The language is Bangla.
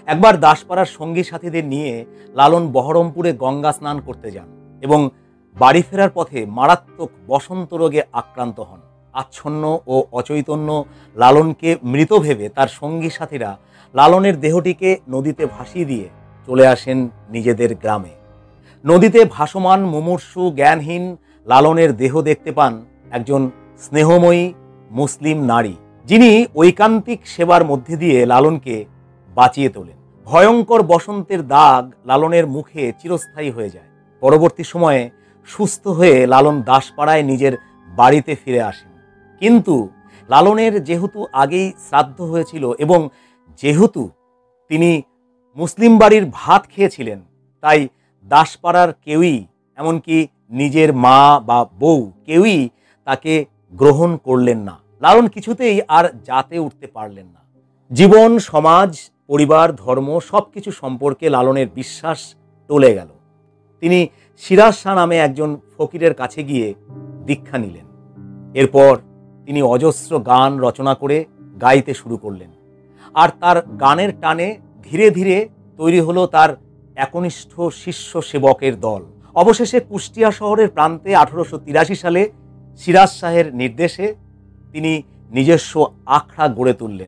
একবার দাসপাড়ার সঙ্গী সাথীদের নিয়ে লালন বহরমপুরে গঙ্গা স্নান করতে যান এবং বাড়ি ফেরার পথে মারাত্মক বসন্ত রোগে আক্রান্ত হন। আচ্ছন্ন ও অচৈতন্য লালনকে মৃত ভেবে তার সঙ্গী সাথীরা লালনের দেহটিকে নদীতে ভাসিয়ে দিয়ে চলে আসেন নিজেদের গ্রামে। নদীতে ভাসমান মুমূর্ষু জ্ঞানহীন লালনের দেহ দেখতে পান একজন স্নেহময়ী মুসলিম নারী, যিনি ঐকান্তিক সেবার মধ্যে দিয়ে লালনকে বাঁচিয়ে তোলেন। ভয়ঙ্কর বসন্তের দাগ লালনের মুখে চিরস্থায়ী হয়ে যায়। পরবর্তী সময়ে সুস্থ হয়ে লালন দাসপাড়ায় নিজের বাড়িতে ফিরে আসেন। কিন্তু লালনের যেহেতু আগেই শ্রাদ্ধ হয়েছিল এবং যেহেতু তিনি মুসলিম বাড়ির ভাত খেয়েছিলেন, তাই দাসপাড়ার কেউই, এমনকি নিজের মা বা বউ, কেউই তাকে গ্রহণ করলেন না। লালন কিছুতেই আর জাতে উঠতে পারলেন না। জীবন, সমাজ, পরিবার, ধর্ম সবকিছু সম্পর্কে লালনের বিশ্বাস টলে গেল। তিনি সিরাজ শাহ নামে একজন ফকিরের কাছে গিয়ে দীক্ষা নিলেন। এরপর তিনি অজস্র গান রচনা করে গাইতে শুরু করলেন, আর তার গানের টানে ধীরে ধীরে তৈরি হলো তার একনিষ্ঠ শিষ্য সেবকের দল। অবশেষে কুষ্টিয়া শহরের প্রান্তে 1883 সালে সিরাজ শাহের নির্দেশে তিনি নিজস্ব আখড়া গড়ে তুললেন।